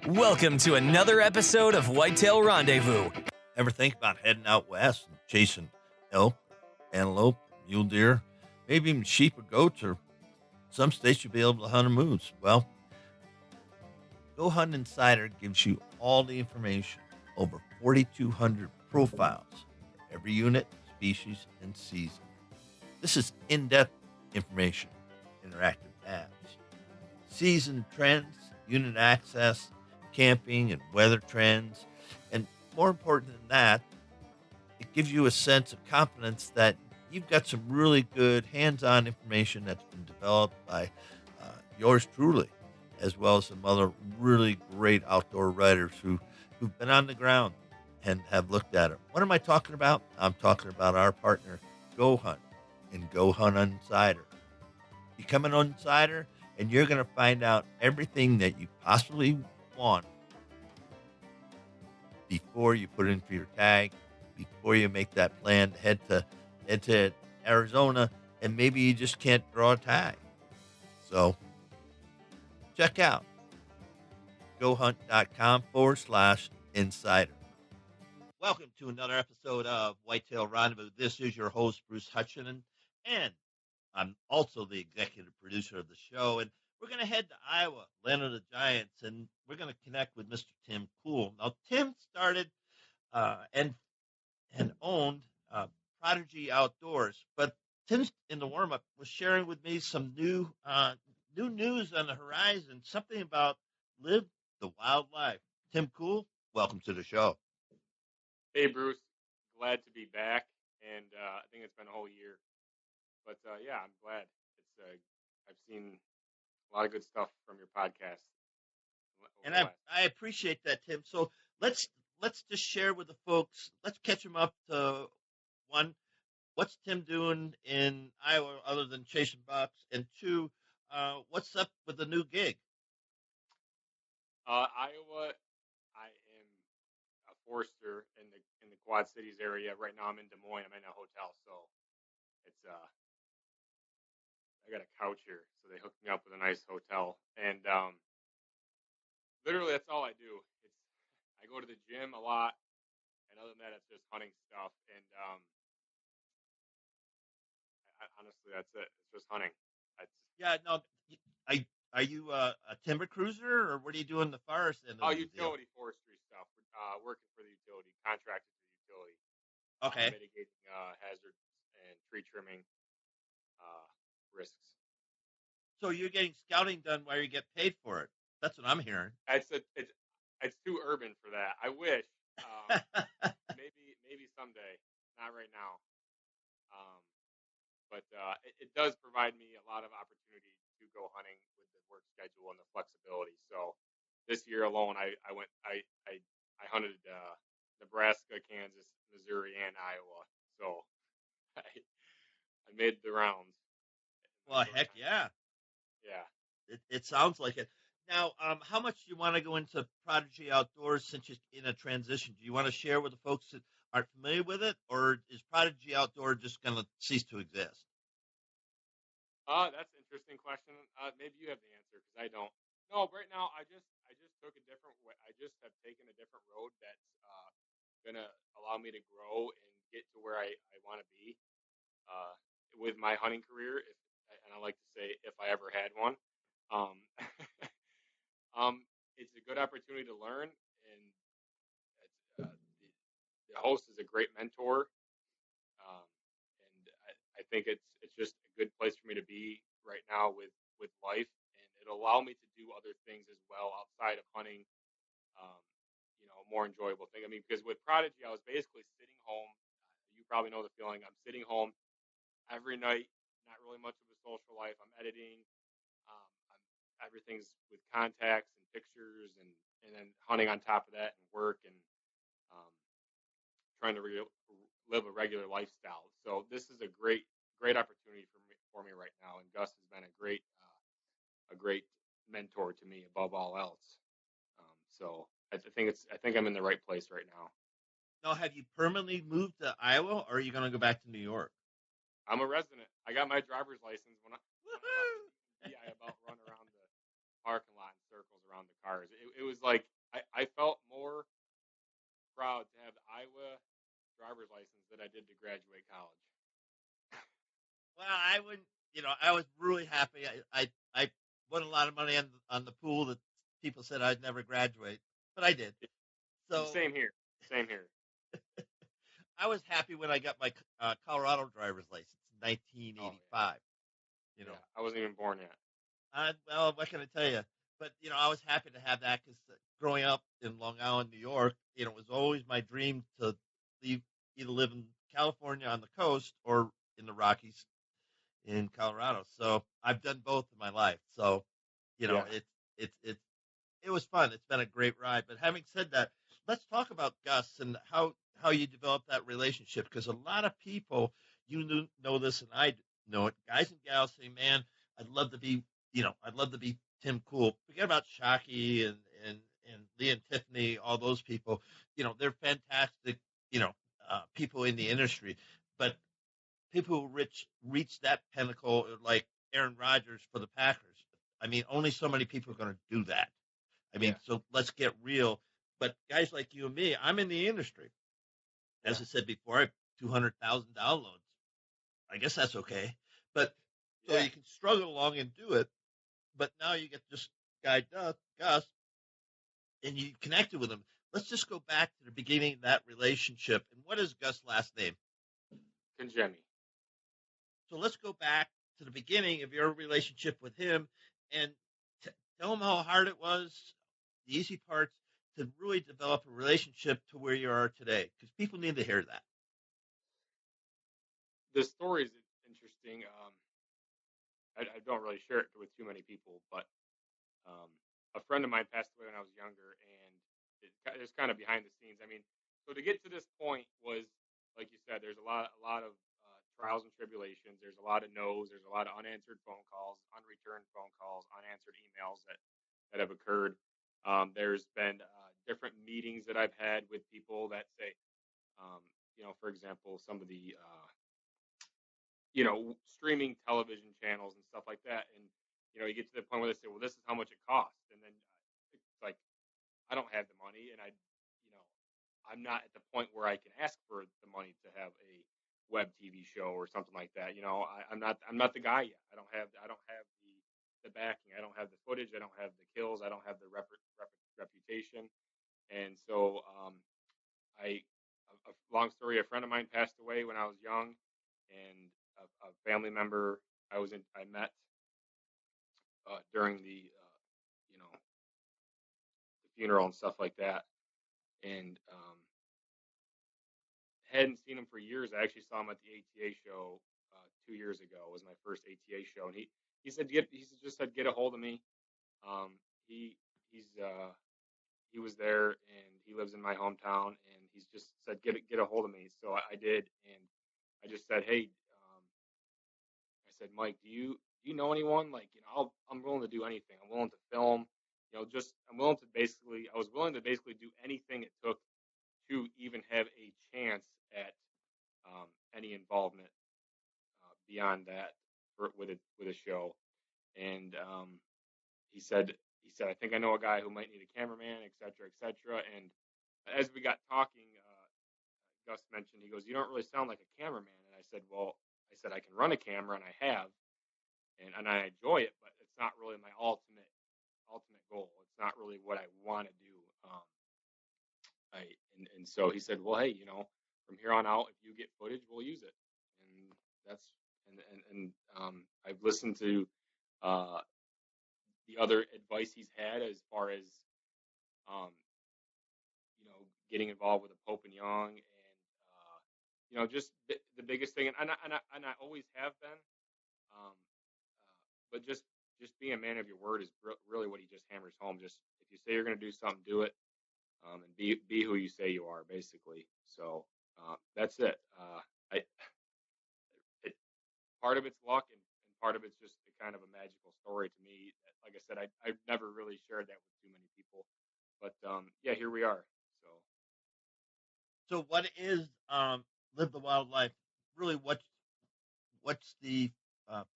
Welcome to another episode of Whitetail Rendezvous. Ever think about heading out west and chasing elk, antelope, mule deer, maybe even sheep or goats, or some states you'll be able to hunt a moose? Well, Go Hunt Insider gives you all the information, over 4,200 profiles for every unit, species, and season. This is in-depth information, interactive tabs, season trends, unit access, camping and weather trends, and more important than that, it gives you a sense of confidence that you've got some really good hands-on information that's been developed by yours truly, as well as some other really great outdoor writers who've been on the ground and have looked at it. What am I talking about? I'm talking about our partner, Go Hunt and Go Hunt Insider. Become an insider, and you're going to find out everything that you possibly want before you put in for your tag, before you make that plan to head to Arizona, and maybe you just can't draw a tag. So check out gohunt.com/insider. Welcome to another episode of Whitetail Rendezvous. This is your host, Bruce Hutchinen, and I'm also the executive producer of the show. And we're going to head to Iowa, land of the Giants, and we're going to connect with Mr. Tim Cool. Now, Tim started and owned Prodigy Outdoors, but Tim, in the warm-up, was sharing with me some new news on the horizon, something about Live the Wildlife. Tim Cool, welcome to the show. Hey, Bruce. Glad to be back, and I think it's been a whole year. But, yeah, I'm glad. I've seen a lot of good stuff from your podcast. And I appreciate that, Tim. So let's just share with the folks. Let's catch them up to one. What's Tim doing in Iowa other than chasing bucks? And two, what's up with the new gig? Iowa, I am a forester in the Quad Cities area. Right now I'm in Des Moines. I'm in a hotel, so it's I got a couch here, so they hooked me up with a nice hotel. And literally that's all I do. I go to the gym a lot, and other than that, it's just hunting stuff. And honestly, that's it. It's just hunting. Yeah, no. Are you a timber cruiser, or what are you doing the forest end? Utility forestry stuff. Working for the utility, contracted to the utility. Okay. Mitigating hazards and tree trimming risks. So you're getting scouting done while you get paid for it. That's what I'm hearing. It's too urban for that. I wish. Maybe someday. Not right now. But it does provide me a lot of opportunity to go hunting with the work schedule and the flexibility. So this year alone, I hunted Nebraska, Kansas, Missouri, and Iowa. So I made the rounds. Well, heck yeah. Yeah. It sounds like it. Now, how much do you want to go into Prodigy Outdoors since you're in a transition? Do you want to share with the folks that aren't familiar with it, or is Prodigy Outdoor just going to cease to exist? That's an interesting question. Maybe you have the answer because I don't. No, right now I just took a different way. I just have taken a different road that's gonna allow me to grow and get to where I want to be with my hunting career. And I like to say if I ever had one. It's a good opportunity to learn, and the host is a great mentor, and I think it's just a good place for me to be right now with life, and it'll allow me to do other things as well outside of hunting. More enjoyable thing. I mean, because with Prodigy, I was basically sitting home. You probably know the feeling. I'm sitting home every night, not really much of a social life. I'm editing. Everything's with contacts and pictures, and then hunting on top of that, and work, and trying to live a regular lifestyle. So this is a great opportunity for me right now. And Gus has been a great mentor to me above all else. So I think I'm in the right place right now. Now, have you permanently moved to Iowa, or are you going to go back to New York? I'm a resident. I got my driver's license when I about run around the parking lot in circles around the cars. It was like I felt more proud to have the Iowa driver's license than I did to graduate college. Well, I wouldn't. I was really happy. I won a lot of money on the pool that people said I'd never graduate, but I did. So Same here. Same here. I was happy when I got my Colorado driver's license in 1985. Yeah. I wasn't even born yet. Well, what can I tell you? But I was happy to have that because growing up in Long Island, New York, it was always my dream to either live in California on the coast or in the Rockies in Colorado. So I've done both in my life. So it was fun. It's been a great ride. But having said that, let's talk about Gus and how you developed that relationship, because a lot of people know this and I know it. Guys and gals say, "Man, I'd love to be Tim Cool." Forget about Shockey and Lee and Tiffany, all those people. They're fantastic. People in the industry, but people who reach that pinnacle, like Aaron Rodgers for the Packers. I mean, only so many people are going to do that. I mean, so let's get real. But guys like you and me, I'm in the industry. As I said before, I have 200,000 downloads. I guess that's okay. But so you can struggle along and do it. But now you get this guy, Gus, and you connected with him. Let's just go back to the beginning of that relationship. And what is Gus' last name? Congemi. So let's go back to the beginning of your relationship with him and tell him how hard it was, the easy parts, to really develop a relationship to where you are today, because people need to hear that. The story is interesting. I don't really share it with too many people, but a friend of mine passed away when I was younger, and it's kind of behind the scenes. I mean, so to get to this point was, like you said, there's a lot of trials and tribulations. There's a lot of no's. There's a lot of unanswered phone calls, unreturned phone calls, unanswered emails that have occurred. There's been different meetings that I've had with people that say, for example, some of the streaming television channels and stuff like that, and you get to the point where they say, well, this is how much it costs, and then it's like, I don't have the money, and I'm not at the point where I can ask for the money to have a web TV show or something like that. I'm not the guy yet. I don't have the backing. I don't have the footage. I don't have the kills. I don't have the reputation. And so, long story, a friend of mine passed away when I was young, and a family member I met during the funeral and stuff like that, and hadn't seen him for years. I actually saw him at the ATA show 2 years ago. It was my first ATA show, and he said get a hold of me. He was there, and he lives in my hometown, and he's just said get a hold of me. So I did, and I just said, hey, I said, Mike, do you know anyone? Like, I'm willing to do anything. I'm willing to film. I was willing to basically do anything it took to even have a chance at any involvement beyond that with a show. And he said, I think I know a guy who might need a cameraman, et cetera, et cetera. And as we got talking, Gus mentioned, he goes, you don't really sound like a cameraman. And I said, well, I can run a camera, and I have, and I enjoy it, but it's not really my ultimate goal. It's not really what I want to do. And so he said, well, hey, from here on out, if you get footage, we'll use it. And that's, I've listened to the other advice he's had as far as, getting involved with the Pope and Young, and, just the biggest thing. And I always have been, but just being a man of your word is really what he just hammers home. Just, if you say you're going to do something, do it. And be who you say you are, basically. So that's it. Part of it's luck, and part of it's just kind of a magical story to me. Like I said, I've never really shared that with too many people, but here we are. So what is Live the Wildlife? Really, what's the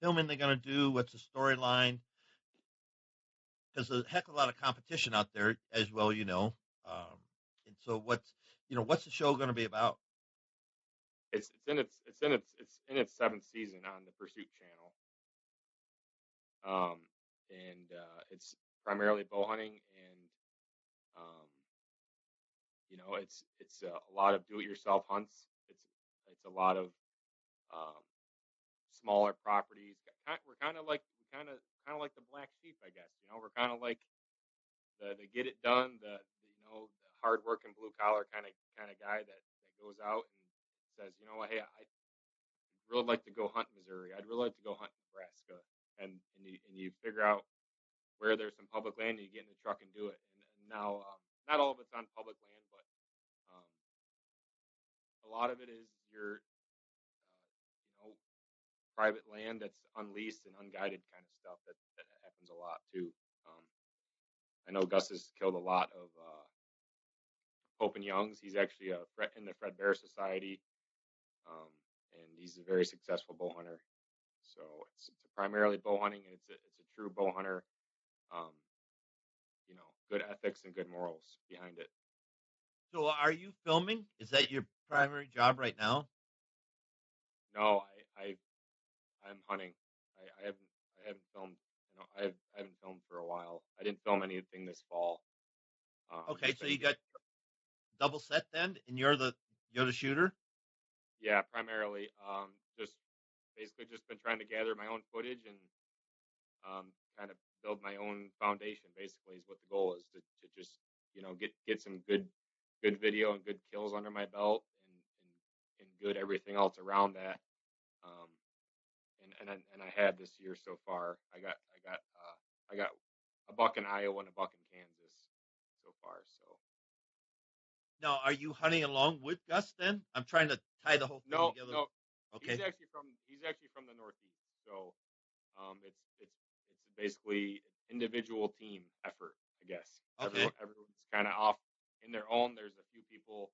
filming they're going to do? What's the storyline? because there's a heck of a lot of competition out there, as well, and so what's the show going to be about? It's in its seventh season on the Pursuit channel. And it's primarily bow hunting, and it's a lot of do-it-yourself hunts. It's a lot of smaller properties. We're kind of like the black sheep, I guess. We're kind of like the get it done, the hard-working blue collar kind of guy that goes out and says, hey, I'd really like to go hunt Missouri. I'd really like to go hunt Nebraska, and you figure out where there's some public land, and you get in the truck and do it. And now, not all of it's on public land, but a lot of it is your private land that's unleased and unguided kind of stuff. That happens a lot too. I know Gus has killed a lot of Pope and Youngs. He's actually in the Fred Bear Society, and he's a very successful bow hunter. So it's primarily bow hunting, and it's a true bow hunter. Good ethics and good morals behind it. So are you filming? Is that your primary job right now? No, I'm hunting. I haven't filmed. I haven't filmed for a while. I didn't film anything this fall. Okay, so you got double set then, and you're the shooter? Yeah, primarily. Just been trying to gather my own footage and kind of build my own foundation. Basically, is what the goal is, to just get some good video and good kills under my belt, and good everything else around that. And I had this year so far. I got a buck in Iowa and a buck in Kansas so far. So now, are you hunting along with Gus then? I'm trying to tie the whole thing together. No. Okay. He's actually from the Northeast. So it's basically an individual team effort, I guess. Okay. Everyone's kind of off in their own. There's a few people.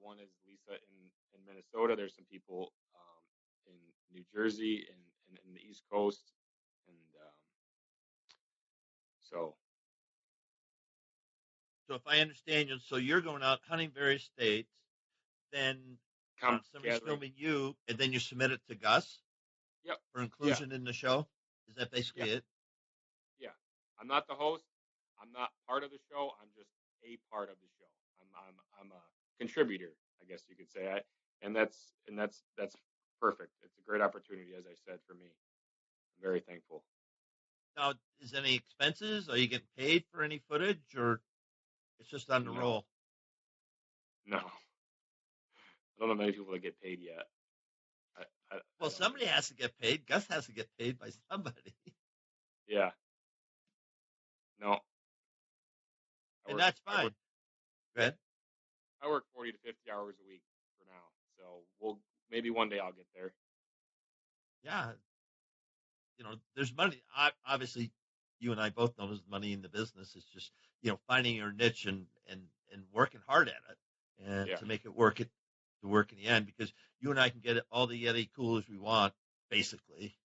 One is Lisa in Minnesota. There's some people in New Jersey and in the East Coast, and so if I understand you, so you're going out hunting various states, then somebody's filming you, and then you submit it to Gus. Yep. For inclusion in the show. Is that basically it? Yeah. I'm not the host. I'm not part of the show. I'm just a part of the show. I'm a contributor, I guess you could say. And that's perfect. It's a great opportunity, as I said, for me. I'm very thankful. Now, is any expenses? Are you getting paid for any footage, or it's just on the roll? No. I don't know many people that get paid yet. Well, somebody has to get paid. Gus has to get paid by somebody. Yeah. No. And that's fine. Go ahead. I work 40 to 50 hours a week for now. So maybe one day I'll get there. Yeah. There's money. Obviously, you and I both know there's money in the business. It's just, finding your niche and working hard at it, and to make it work to work in the end, because you and I can get all the Yeti coolers we want, basically,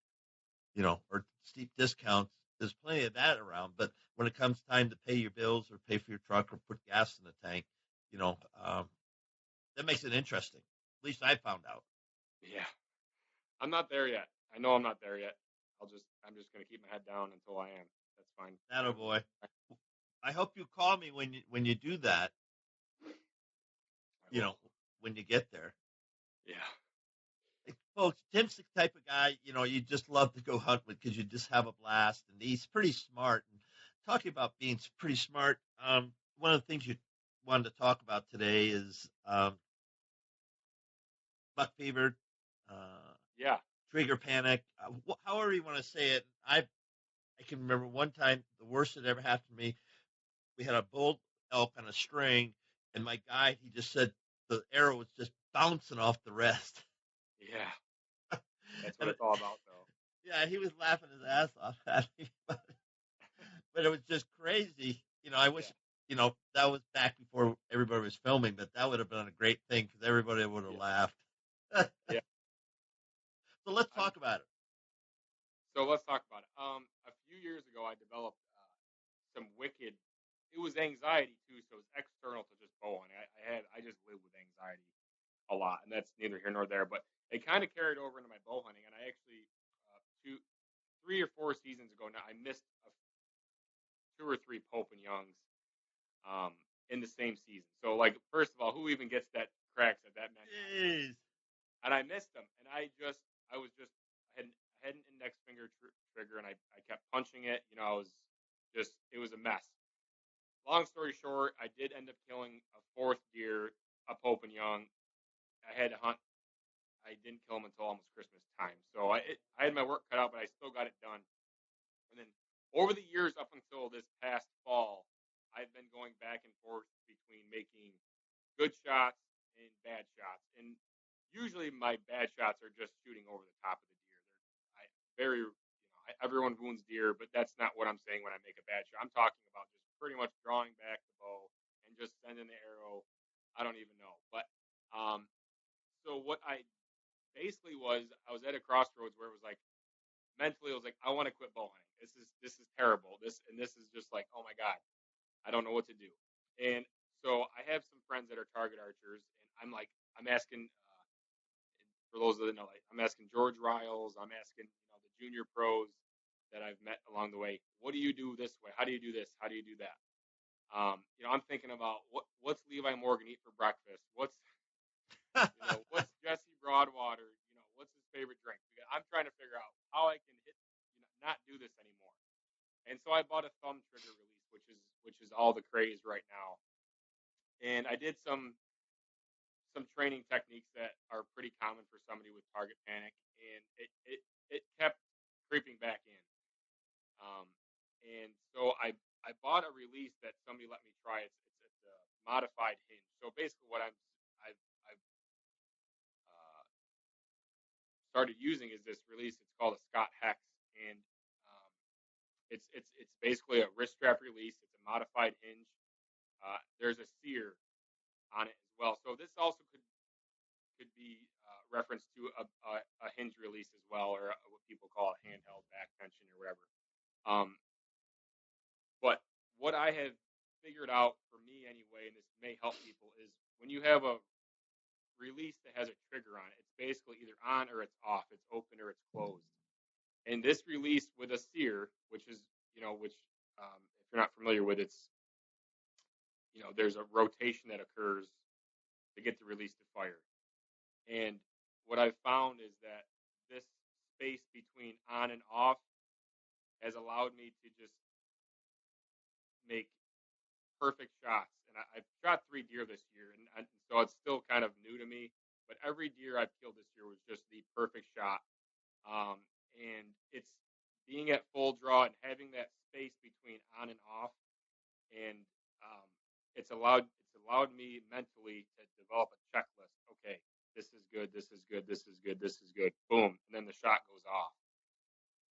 or steep discounts. There's plenty of that around. But when it comes time to pay your bills or pay for your truck or put gas in the tank, that makes it interesting. At least I found out. Yeah. I'm not there yet. I know I'm not there yet. I'm just going to keep my head down until I am. That's fine. Atta boy. I hope you call me when you do that. When you get there. Yeah. Hey, folks, Tim's the type of guy, you just love to go hunt with, because you just have a blast, and he's pretty smart. And talking about being pretty smart, one of the things you wanted to talk about today is buck fever, trigger panic, however you want to say it. I can remember one time, the worst that ever happened to me. We had a bull elk on a string, and my guide, he just said the arrow was just bouncing off the rest. Yeah. That's what it's all about, though. Yeah, he was laughing his ass off at me, but it was just crazy. I wish, that was back before everybody was filming, but that would have been a great thing, because everybody would have laughed. Yeah. So let's talk about it. A few years ago, I developed some wicked. It was anxiety too, so it was external to just bow hunting. I just lived with anxiety a lot, and that's neither here nor there. But it kind of carried over into my bow hunting, and I actually 3 or 4 seasons ago now I missed 2 or 3 Pope and Youngs in the same season. So like, first of all, who even gets that cracks at that many? And I missed them, and I had an index finger trigger, and I kept punching it. I was it was a mess. Long story short, I did end up killing a 4th deer, a Pope and Young. I had to hunt. I didn't kill him until almost Christmas time. So I had my work cut out, but I still got it done. And then over the years, up until this past fall, I've been going back and forth between making good shots and bad shots. And usually my bad shots are just shooting over the top of the deer. Everyone wounds deer, but that's not what I'm saying when I make a bad shot. I'm talking about just pretty much drawing back the bow and just sending the arrow. I don't even know. But so what I basically I was at a crossroads where it was like, mentally, I was like, I want to quit bow hunting. This is terrible. This is just like, oh my God, I don't know what to do. And so I have some friends that are target archers, and I'm asking, for those that know, like, I'm asking George Riles, I'm asking the junior pros that I've met along the way, what do you do this way? How do you do this? How do you do that? I'm thinking about what's Levi Morgan eat for breakfast? What's what's Jesse Broadwater? What's his favorite drink? Because I'm trying to figure out how I can not do this anymore. And so I bought a thumb trigger release, which is all the craze right now. And I did some training techniques that are pretty common for somebody with target panic, and it kept creeping back in. And so I bought a release that somebody let me try. It's a modified hinge. So basically, what I've started using is this release. It's called a Scott Hex, and it's basically a wrist strap release. It's a modified hinge. There's a sear on it as well. So this also could be referenced to a hinge release as well, or what people call a handheld back tension or whatever. But what I have figured out for me anyway, and this may help people, is when you have a release that has a trigger on it, it's basically either on or it's off. It's open or it's closed. And this release with a sear, which is, if you're not familiar with, it's, there's a rotation that occurs to get the release to fire. And what I've found is that this space between on and off has allowed me to just make perfect shots. And I've shot 3 deer this year, and so it's still kind of new to me. But every deer I've killed this year was just the perfect shot. And it's being at full draw and having that space between on and off, and it's allowed me mentally to develop a checklist. Okay, this is good, this is good, this is good, this is good. Boom, and then the shot goes off.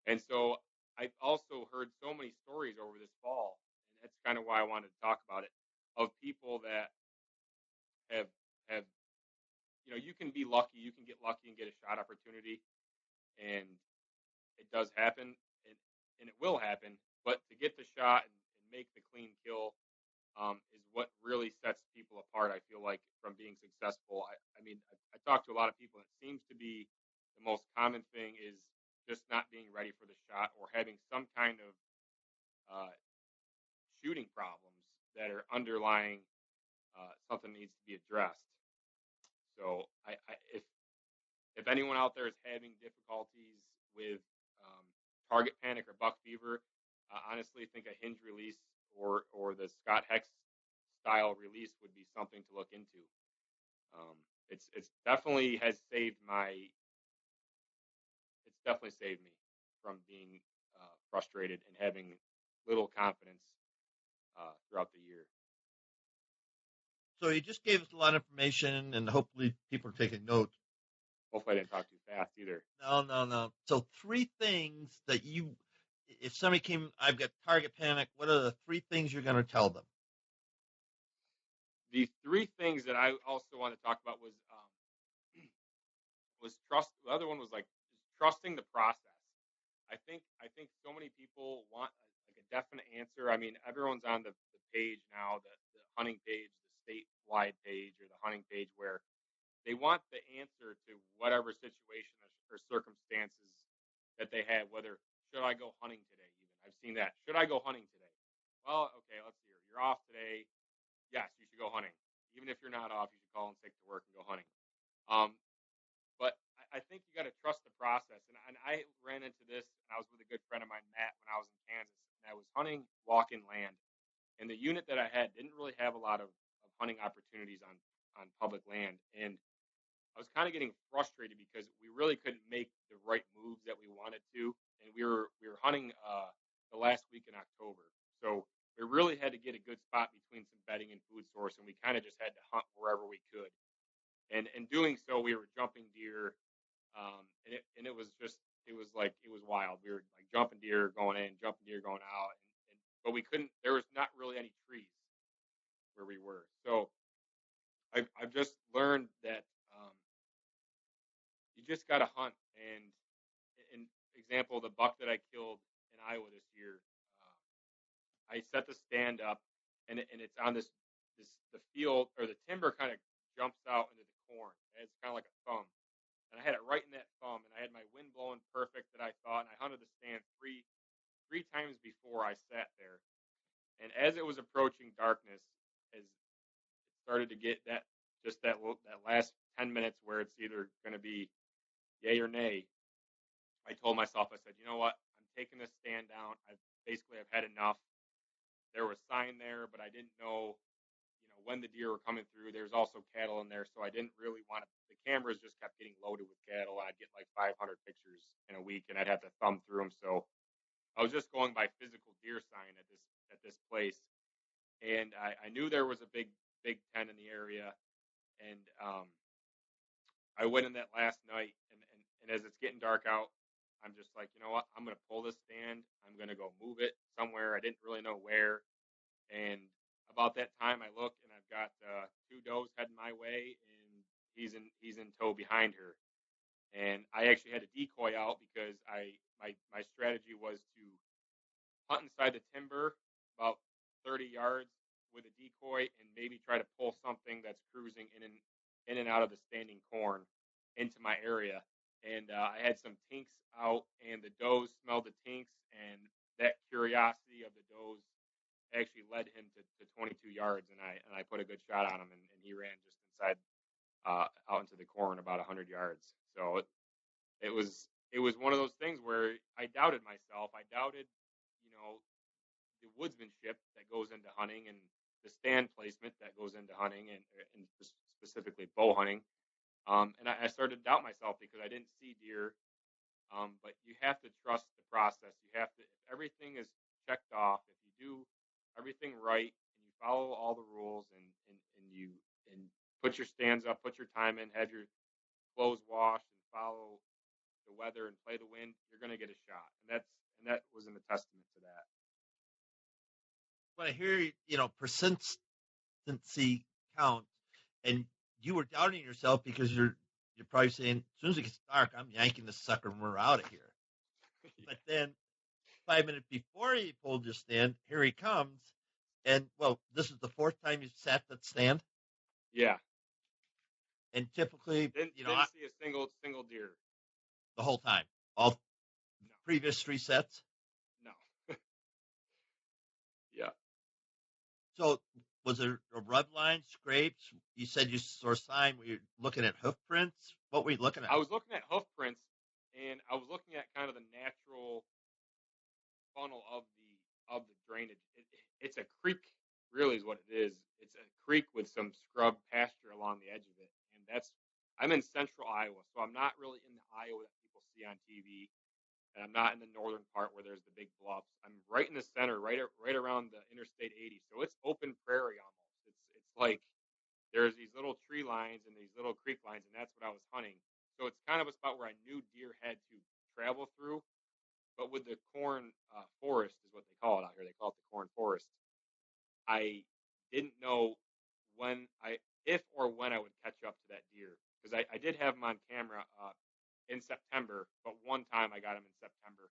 And so I've also heard so many stories over this fall, and that's kind of why I wanted to talk about it, of people that have you can be lucky, you can get lucky and get a shot opportunity, and it does happen, and it will happen. But to get the shot and make the clean kill is what really sets people apart, I feel like, from being successful. I mean, I talk to a lot of people, and it seems to be the most common thing is just not being ready for the shot or having some kind of shooting problems that are underlying something that needs to be addressed. So if anyone out there is having difficulties with target panic or buck fever, honestly think a hinge release or the Scott Hex style release would be something to look into. It's definitely saved me from being frustrated and having little confidence throughout the year. So you just gave us a lot of information, and hopefully people are taking notes. Hopefully I didn't talk too fast either. No. So 3 things that if somebody came, I've got target panic, what are the 3 things you're going to tell them? The 3 things that I also want to talk about was trust. The other one was like just trusting the process. I think so many people want like a definite answer. I mean, everyone's on the page now, the hunting page, the statewide page, or the hunting page, where they want the answer to whatever situation or circumstances that they have. Whether should I go hunting today? Even I've seen that. Should I go hunting today? Well, okay, let's see here. You're off today. Yes, you should go hunting. Even if you're not off, you should call in sick to work and go hunting. But I think you got to trust the process. And I ran into this, and I was with a good friend of mine, Matt, when I was in Kansas, and I was hunting walk-in land. And the unit that I had didn't really have a lot of hunting opportunities on public land. And I was kind of getting frustrated because we really couldn't make the right moves that we wanted to. And we were hunting the last week in October. So we really had to get a good spot between some bedding and food source, and we kind of just had to hunt wherever we could. And in doing so, we were jumping deer, and it was wild. We were like jumping deer going in, jumping deer going out, but we couldn't. There was not really any trees where we were. So I've just learned that you just got to hunt. And in example, the buck that I killed in Iowa this year, I set the stand up, and it's on the field, or the timber kind of jumps out into the corn. It's kind of like a thumb. And I had it right in that thumb, and I had my wind blowing perfect that I thought, and I hunted the stand three times before I sat there. And as it was approaching darkness, as it started to get that last 10 minutes where it's either going to be yay or nay, I told myself, I said, you know what? I'm taking this stand down. I've had enough. There was sign there, but I didn't know, when the deer were coming through. There's also cattle in there, so I didn't really want to. The cameras just kept getting loaded with cattle, and I'd get like 500 pictures in a week, and I'd have to thumb through them. So I was just going by physical deer sign at this place, and I knew there was a big tent in the area, and I went in that last night, and as it's getting dark out, I'm just like, you know what? I'm gonna pull this stand. I'm gonna go move it somewhere. I didn't really know where, and about that time, I look, and I've got 2 does heading my way, and he's in tow behind her. And I actually had a decoy out because my strategy was to hunt inside the timber about 30 yards with a decoy, and maybe try to pull something that's cruising in and out of the standing corn into my area. And I had some tinks out, and the does smelled the tinks, and that curiosity of the does actually led him to 22 yards, and I put a good shot on him, and he ran just inside out into the corn about 100 yards. So it was one of those things where I doubted myself. I doubted, the woodsmanship that goes into hunting, and the stand placement that goes into hunting, and specifically bow hunting. And I started to doubt myself because I didn't see deer. But you have to trust the process. You have to, if everything is checked off, if you do everything right, and you follow all the rules, and you put your stands up, put your time in, have your clothes washed, and follow the weather and play the wind, you're going to get a shot. And that was a testament to that. When I hear, persistency counts, and you were doubting yourself because you're probably saying, as soon as it gets dark, I'm yanking this sucker and we're out of here. Yeah. But then 5 minutes before you pulled your stand, here he comes. And, well, this is the 4th time you've sat that stand? Yeah. And typically, didn't see a single deer. The whole time? All previous 3 sets? No. Yeah. So was there a rub line, scrapes? You said you saw sign. Were you looking at hoof prints? What were you looking at? I was looking at hoof prints, and I was looking at kind of the natural funnel of the drainage. It's a creek, really, is what it is. It's a creek with some scrub pasture along the edge of it, and I'm in central Iowa, so I'm not really in the Iowa that people see on TV. And I'm not in the northern part where there's the big bluffs. I'm right in the center, right around the Interstate 80. So it's open prairie almost. It's like there's these little tree lines and these little creek lines, and that's what I was hunting. So it's kind of a spot where I knew deer had to travel through. But with the corn forest is what they call it out here. They call it the corn forest. I didn't know if or when I would catch up to that deer, because I did have him on camera in September, but one time I got him in September,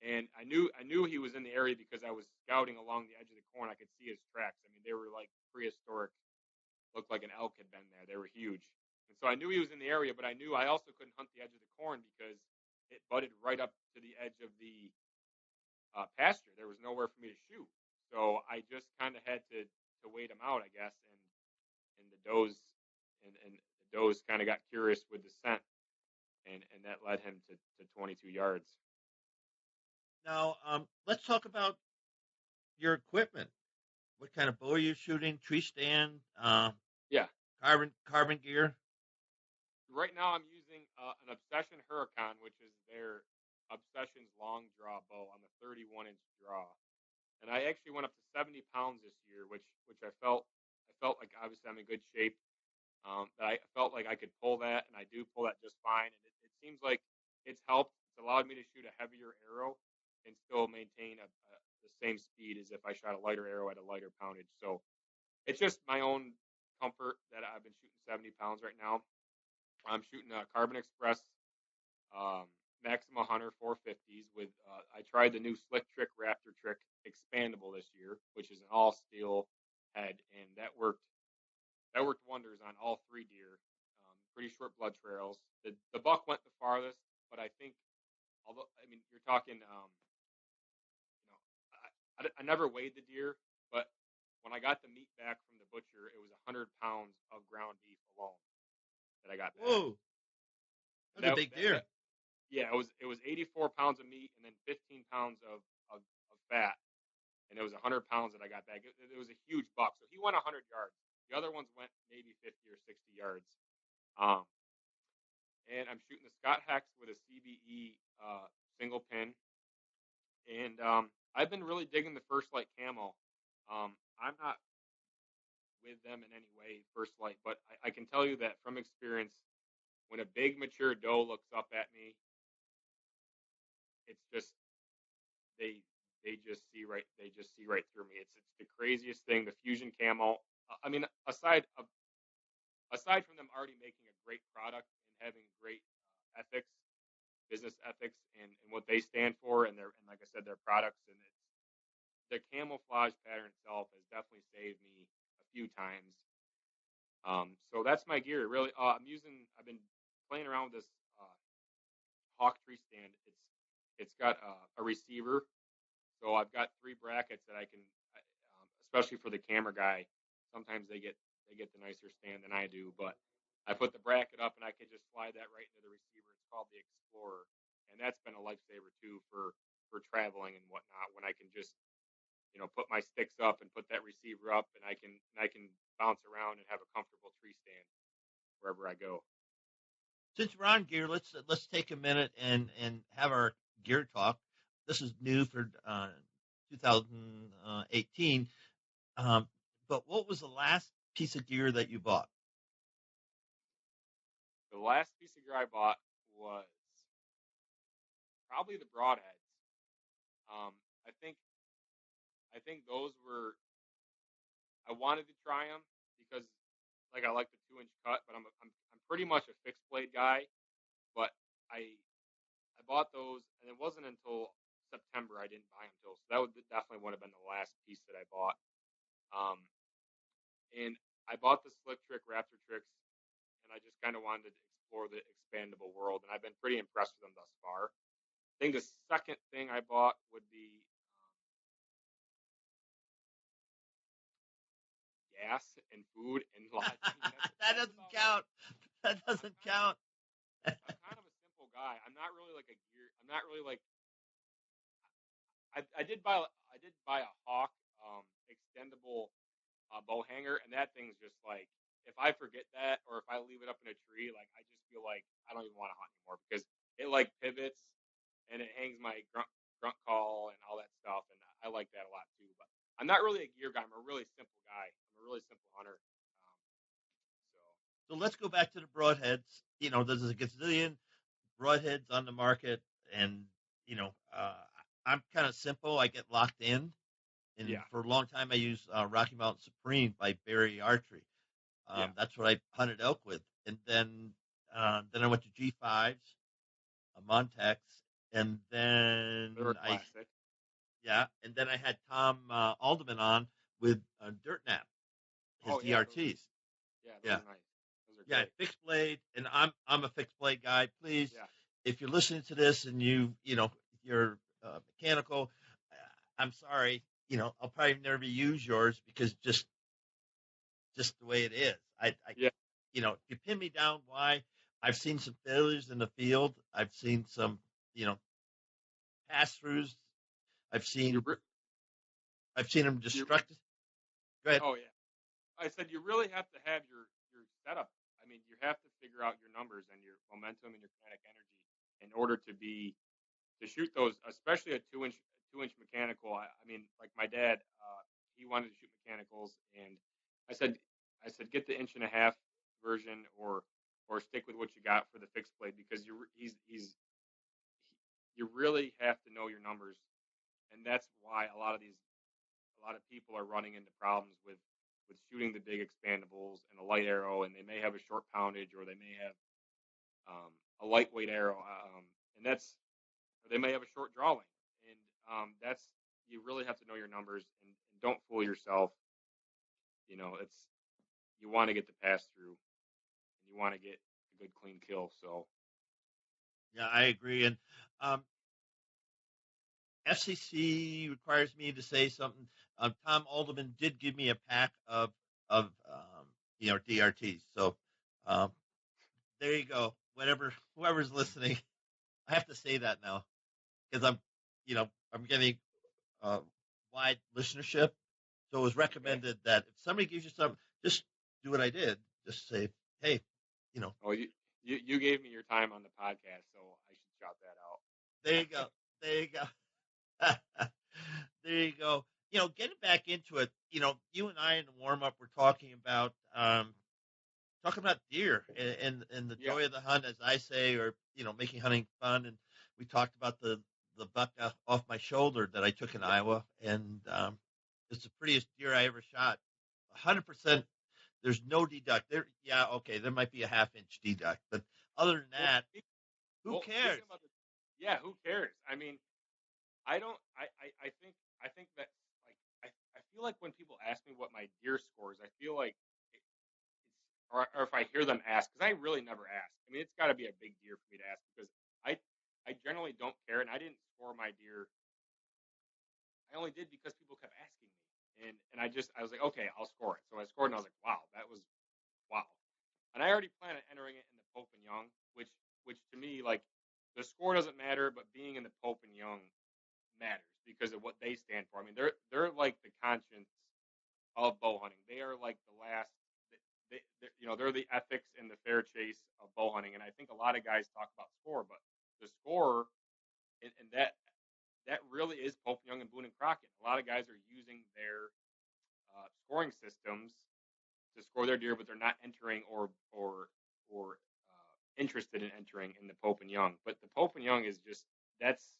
And I knew he was in the area because I was scouting along the edge of the corn. I could see his tracks. I mean, they were like prehistoric, looked like an elk had been there. They were huge. And so I knew he was in the area, but I knew I also couldn't hunt the edge of the corn because it butted right up to the edge of the pasture. There was nowhere for me to shoot. So I just kind of had to wait him out, I guess. And the does kind of got curious with the scent, and that led him to 22 yards. Now, let's talk about your equipment. What kind of bow are you shooting? Tree stand? Yeah. Carbon gear? Right now I'm using an Obsession Huracan, which is their Obsession's long draw bow. I'm a 31-inch draw. And I actually went up to 70 pounds this year, which I felt like obviously I'm in good shape. That I felt like I could pull that, and I do pull that just fine. And it seems like it's helped. It's allowed me to shoot a heavier arrow and still maintain the same speed as if I shot a lighter arrow at a lighter poundage. So it's just my own comfort that I've been shooting 70 pounds right now. I'm shooting a Carbon Express Maxima Hunter 450s with. I tried the new Slick Trick Raptor Trick expandable this year, which is an all steel head, and that worked wonders on all three deer. Pretty short blood trails. The buck went the farthest, but I think, although I mean you're talking, I never weighed the deer, but when I got the meat back from the butcher, it was 100 pounds of ground beef alone that I got back. Whoa, that's a big deer. Yeah, it was 84 pounds of meat and then 15 pounds of fat, and it was 100 pounds that I got back. It was a huge buck, so he went 100 yards. The other ones went maybe 50 or 60 yards. And I'm shooting the Scott Hex with a CBE single pin, and I've been really digging the First Light camo. I'm not with them in any way, First Light, but I can tell you that from experience, when a big mature doe looks up at me, it's just they just see right through me. It's the craziest thing. The Fusion camo. I mean, aside from them already making a great product and having great ethics, business ethics, and what they stand for, and like I said, their products, and it's the camouflage pattern itself has definitely saved me a few times. So that's my gear. Really, I've been playing around with this Hawk tree stand. It's got a receiver, so I've got 3 brackets that I can, especially for the camera guy. Sometimes they get the nicer stand than I do, but I put the bracket up and I can just slide that right into the receiver. It's called the Explorer, and that's been a lifesaver too for traveling and whatnot. When I can just put my sticks up and put that receiver up, and I can bounce around and have a comfortable tree stand wherever I go. Since we're on gear, let's take a minute and have our gear talk. This is new for 2018. But what was the last piece of gear that you bought? The last piece of gear I bought was probably the broadheads. I think those were. I wanted to try them because, like, I like the 2-inch cut, but I'm pretty much a fixed blade guy. But I bought those, and it wasn't until September I didn't buy them till. So that definitely would have been the last piece that I bought. And I bought the Slick Trick Raptor Tricks, and I just kind of wanted to explore the expandable world, and I've been pretty impressed with them thus far. I think the second thing I bought would be gas and food and lodging. That doesn't count. That doesn't count. I'm kind of a simple guy. I'm not really like a gear. I'm not really like. I did buy a Hawk extendable bow hanger, and that thing's just like, if I forget that or if I leave it up in a tree, like I just feel like I don't even want to hunt anymore because it like pivots and it hangs my grunt call and all that stuff, and I like that a lot too. But I'm not really a gear guy. I'm a really simple guy. I'm a really simple hunter. So let's go back to the broadheads. There's a gazillion broadheads on the market, and I'm kind of simple. I get locked in, and for a long time I used Rocky Mountain Supreme by Barry Archery. That's what I hunted elk with, and then I went to G5s, Montex, and then They're a classic. and then I had Tom Alderman on with Dirt Nap, his Oh yeah, DRTs. those Yeah, are nice. Those are yeah, great. fixed blade, and I'm a fixed blade guy. Please, Yeah, if you're listening to this and you're mechanical, I'm sorry. I'll probably never use yours because just the way it is. yeah. If you pin me down, why? I've seen some failures in the field. I've seen some, pass throughs. I've You seen re- I've seen them you. destructed. Go ahead. Oh yeah. I said you really have to have your setup. I mean, you have to figure out your numbers and your momentum and your kinetic energy in order to shoot those, especially a 2-inch mechanical. I mean, like my dad, he wanted to shoot mechanicals, and I said get the 1.5-inch version or stick with what you got for the fixed blade because you really have to know your numbers, and that's why a lot of people are running into problems with shooting the big expandables and a light arrow, and they may have a short poundage or they may have a lightweight arrow, and or they may have a short draw length, and that's you really have to know your numbers and don't fool yourself. It's you want to get the pass through and you want to get a good clean kill. So Yeah, I agree. And um, FCC requires me to say something. Tom Alderman did give me a pack of DRTs. So um, there you go. Whoever's listening, I have to say that now because I'm getting uh, wide listenership. So it was okay. recommended that if somebody gives you something, just do what I did. Just say, hey, Oh, you gave me your time on the podcast, so I should shout that there you out. go. There you go. There you go. Getting back into it, you and I in the warm up were talking about deer and the Yeah, joy of the hunt, as I say, or making hunting fun. And we talked about the buck off my shoulder that I took in yeah. Iowa, and it's the prettiest deer I ever shot. 100%. There's no deduct there. Yeah, okay, there might be a half-inch deduct, but other than Well, that, who well, cares? speaking about yeah, who cares? I mean, I don't. I think that like I feel like when people ask me what my deer score is, I feel like it's or if I hear them ask because I really never ask. I mean, it's got to be a big deer for me to ask because I I generally don't care, and I didn't score my deer. I only did because people kept asking me, and I was like, okay, I'll score it. So I scored, and I was like, wow, that was wow. And I already plan on entering it in the Pope and Young, which to me like the score doesn't matter, but being in the Pope and Young matters because of what they stand for. I mean, they're like the conscience of bow hunting. They are like the last. They're the ethics and the fair chase of bow hunting. And I think a lot of guys talk about score, but the score and that really is Pope Young and Boone and Crockett. A lot of guys are using their scoring systems to score their deer, but they're not entering or interested in entering in the Pope and Young. But the Pope and Young is just that's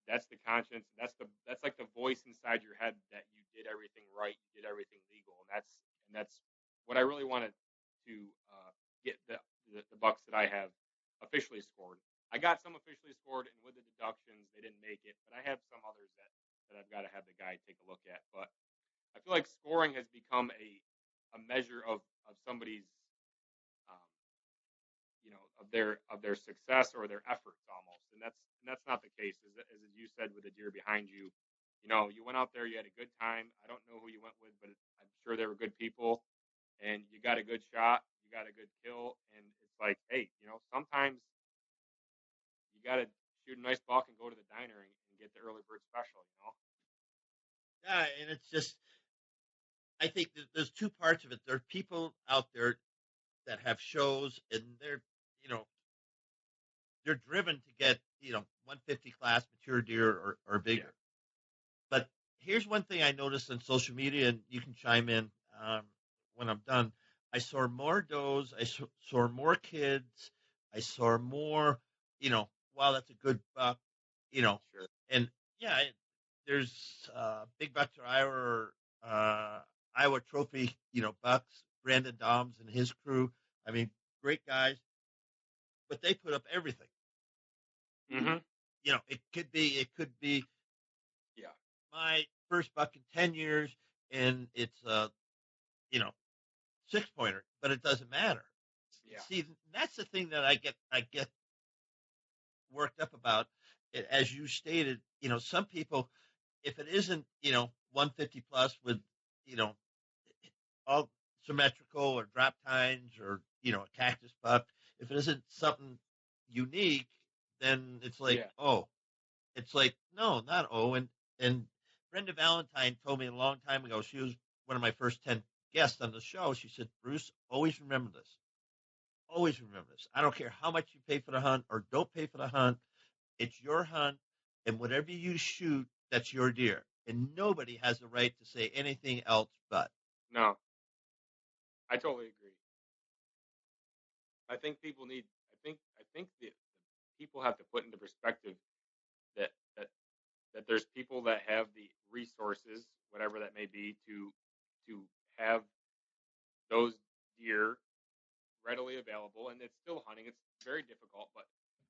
that's the conscience. That's like the voice inside your head that you did everything right, you did everything legal, and that's what I really wanted to get the bucks that I have officially scored. I got some officially scored, and with the deductions, they didn't make it, but I have some others that I've got to have the guy take a look at. But I feel like scoring has become a measure of somebody's um, of their success or their efforts almost, and that's not the case. As you said with the deer behind you, you went out there, you had a good time. I don't know who you went with, but I'm sure they were good people, and you got a good shot, you got a good kill, and it's like, hey, sometimes you got to shoot a nice buck and go to the diner and get the early bird special. Yeah, and it's just I think that there's two parts of it. There are people out there that have shows, and you know they're driven to get 150 class mature deer or Yeah, bigger. But here's one thing I noticed on social media, and you can chime in when I'm done. I saw more does. I saw more kids. I saw more. Wow, that's a good buck. You know, sure. and yeah, there's big bucks or Iowa Trophy. Bucks. Brandon Doms and his crew. I mean, great guys, but they put up everything. Mm-hmm. It could be Yeah. my first buck in 10 years, and it's a 6-pointer, but it doesn't matter. Yeah. See, that's the thing that I get worked up about. As you stated, some people, if it isn't 150 plus with all symmetrical or drop tines or a cactus buck, if it isn't something unique, then it's like, Yeah. oh, it's like, no, not oh. And Brenda Valentine told me a long time ago, she was one of my first 10 guests on the show. She said, Bruce, always remember this. Always remember this. I don't care how much you pay for the hunt or don't pay for the hunt. It's your hunt, and whatever you shoot, that's your deer. And nobody has the right to say anything else but. No, I totally agree. I think people need. I think the people have to put into perspective that that that there's people that have the resources, whatever that may be, to have those deer readily available, and it's still hunting. It's very difficult, but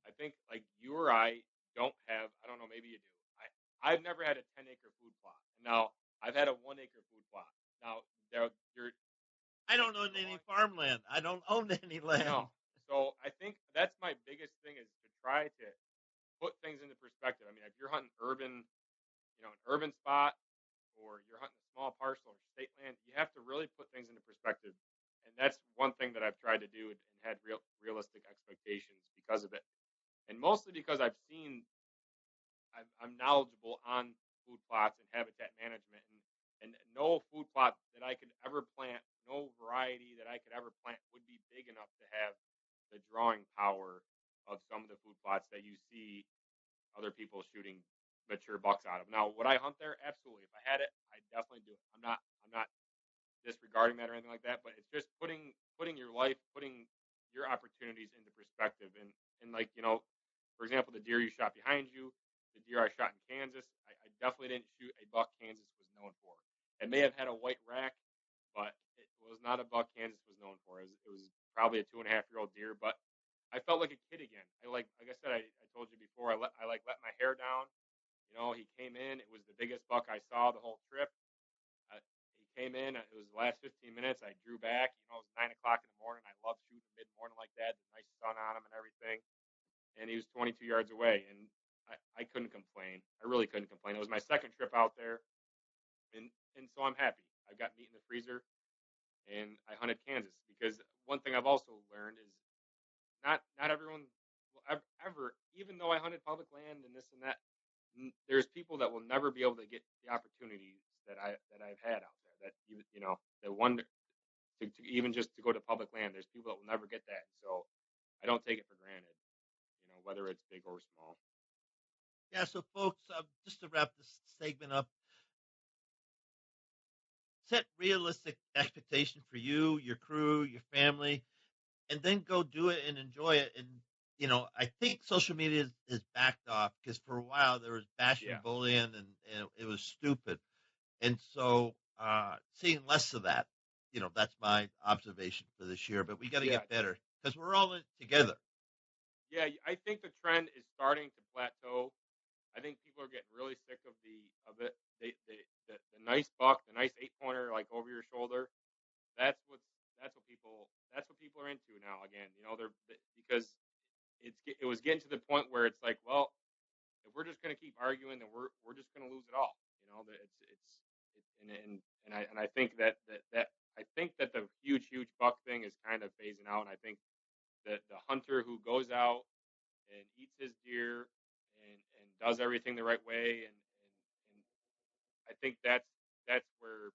I think like you or I don't have. I don't know. Maybe you do. I've never had a 10-acre food plot. Now I've had a 1-acre food plot. Now you're I don't own any farmland. I don't own any land. no. So I think that's my biggest thing is to try to put things into perspective. I mean, if you're hunting urban, an urban spot, or you're hunting a small parcel or state land, you have to really put things into perspective. And that's one thing that I've tried to do and had realistic expectations because of it. And mostly because I'm knowledgeable on food plots and habitat management, and no food plot that I could ever plant, no variety that I could ever plant would be big enough to have the drawing power of some of the food plots that you see other people shooting mature bucks out of. Now, would I hunt there? Absolutely. If I had it, I'd definitely do it. I'm not disregarding that or anything like that, but it's just putting your life, putting your opportunities into perspective. And like, for example, the deer you shot behind you, the deer I shot in Kansas, I definitely didn't shoot a buck Kansas was known for. It may have had a white rack, but it was not a buck Kansas was known for. It was probably a 2.5-year-old deer, but I felt like a kid again. Like I said, I told you before, I let my hair down. He came in. It was the biggest buck I saw the whole trip. He came in. It was the last 15 minutes. I drew back. It was 9 o'clock in the morning. I love shooting mid morning like that. The nice sun on him and everything. And he was 22 yards away, and I couldn't complain. I really couldn't complain. It was my second trip out there, and so I'm happy. I've got meat in the freezer, and I hunted Kansas because one thing I've also learned is not everyone will ever, even though I hunted public land and this and that, there's people that will never be able to get the opportunities that I've had out there. That the one to even just to go to public land, there's people that will never get that. So I don't take it for granted. Whether it's big or small. Yeah, so folks, just to wrap this segment up, set realistic expectation for you, your crew, your family, and then go do it and enjoy it. And I think social media is backed off because for a while there was bashing Yeah. bullying and it was stupid. And so seeing less of that, that's my observation for this year. But we got to get better because we're all in it together. Yeah, I think the trend is starting to plateau. I think people are getting really sick of the nice buck, the nice 8-pointer like over your shoulder. That's what people are into now. Again, they're because it was getting to the point where it's like, well, if we're just going to keep arguing, then we're just going to lose it all. That and I think that I think that the huge buck thing is kind of phasing out, and I think that the hunter who goes out and eats his deer and does everything the right way, and I think that's where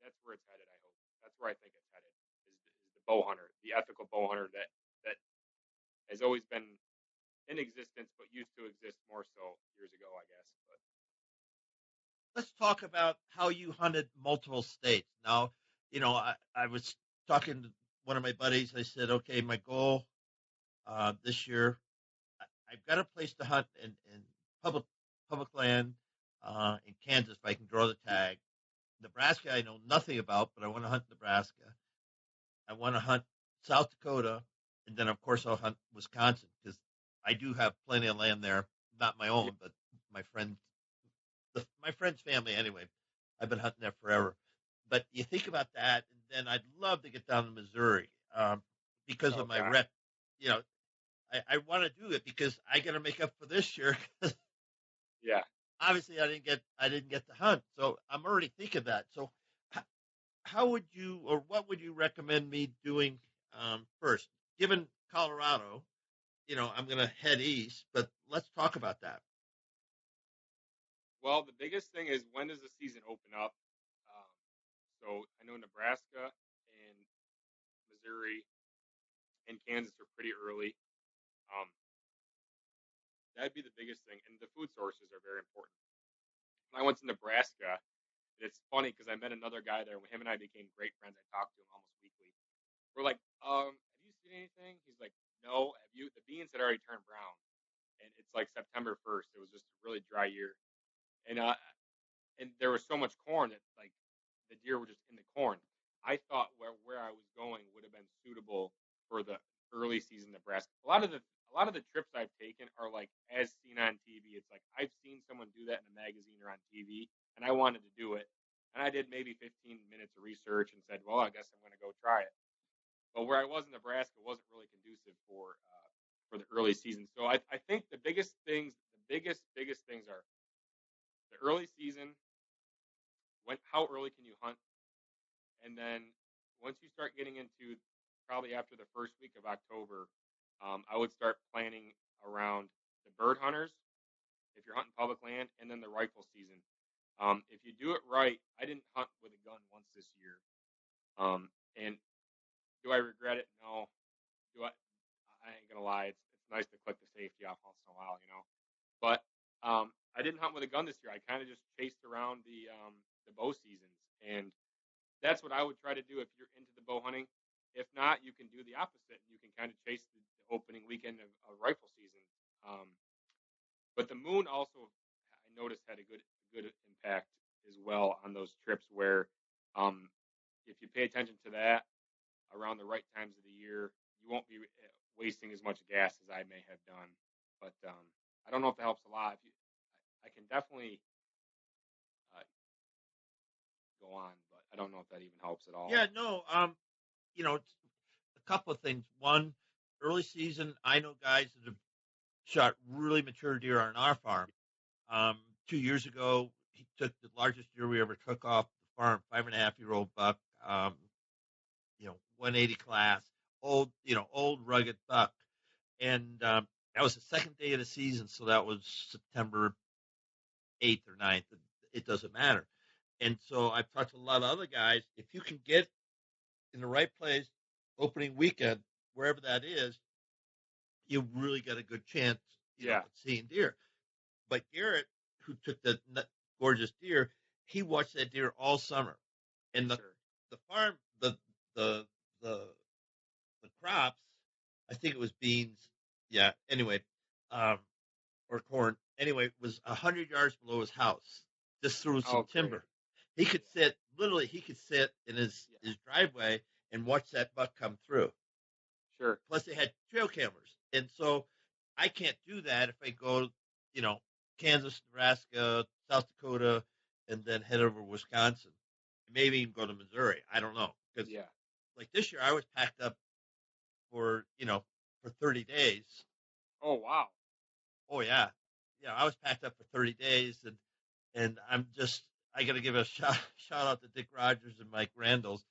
it's headed. I hope that's where I think it's headed is the bow hunter, the ethical bow hunter that has always been in existence, but used to exist more so years ago, I guess. But let's talk about how you hunted multiple states. Now, I was talking to one of my buddies. I said, okay, my goal this year, I've got a place to hunt in public land in Kansas if I can draw the tag. Nebraska, I know nothing about, but I want to hunt Nebraska. I want to hunt South Dakota, and then of course I'll hunt Wisconsin because I do have plenty of land there, not my own, but my my friend's family anyway. I've been hunting there forever. But you think about that, and then I'd love to get down to Missouri because of my Okay. rep. You know, I want to do it because I got to make up for this year. Yeah. Obviously, I didn't get to hunt, so I'm already thinking that. So, how would you, or what would you recommend me doing first? Given Colorado, I'm going to head east, but let's talk about that. Well, the biggest thing is, when does the season open up? Um, so I know Nebraska and Missouri and Kansas are pretty early. Um, that'd be the biggest thing, and the food sources are very important. When I went to Nebraska, and it's funny because I met another guy there, and him and I became great friends. I talked to him almost weekly. We're like, have you seen anything? He's like, no. Have you? The beans had already turned brown, and it's like September 1st. It was just a really dry year, and there was so much corn that like the deer were just in the corn. I thought where I was going would have been suitable for the early season Nebraska. A lot of the trips I've taken are like as seen on TV. It's like I've seen someone do that in a magazine or on TV, and I wanted to do it. And I did maybe 15 minutes of research and said, well, I guess I'm going to go try it. But where I was in Nebraska wasn't really conducive for the early season. So I think the biggest things are the early season. How early can you hunt? And then once you start getting into probably after the first week of October, I would start planning around the bird hunters if you're hunting public land, and then the rifle season. If you do it right, I didn't hunt with a gun once this year. And do I regret it? No. Do I? I ain't gonna lie. It's nice to click the safety off once in a while, But I didn't hunt with a gun this year. I kind of just chased around the bow seasons, and that's what I would try to do if you're into the bow hunting. If not, you can do the opposite. You can kind of chase the opening weekend of rifle season. But the moon also, I noticed, had a good impact as well on those trips. Where if you pay attention to that around the right times of the year, you won't be wasting as much gas as I may have done. But I don't know if it helps a lot. I can definitely go on, but I don't know if that even helps at all. Yeah, no, a couple of things. One, early season, I know guys that have shot really mature deer on our farm. 2 years ago, he took the largest deer we ever took off the farm, 5.5-year-old buck, 180 class, old rugged buck. And that was the second day of the season, so that was September 8th or 9th. It doesn't matter. And so I've talked to a lot of other guys. If you can get in the right place, opening weekend, wherever that is, you really got a good chance, at seeing deer. But Garrett, who took the gorgeous deer, he watched that deer all summer, and the farm, the crops, I think it was beans, yeah. Anyway, or corn. Anyway, was 100 yards below his house, just through some timber. He could sit in his driveway and watch that buck come through. Sure. Plus, they had trail cameras, and so I can't do that if I go, Kansas, Nebraska, South Dakota, and then head over to Wisconsin, maybe even go to Missouri. I don't know, because like this year, I was packed up for 30 days. Oh wow. Oh yeah, I was packed up for 30 days, and I got to give a shout out to Dick Rogers and Mike Randalls.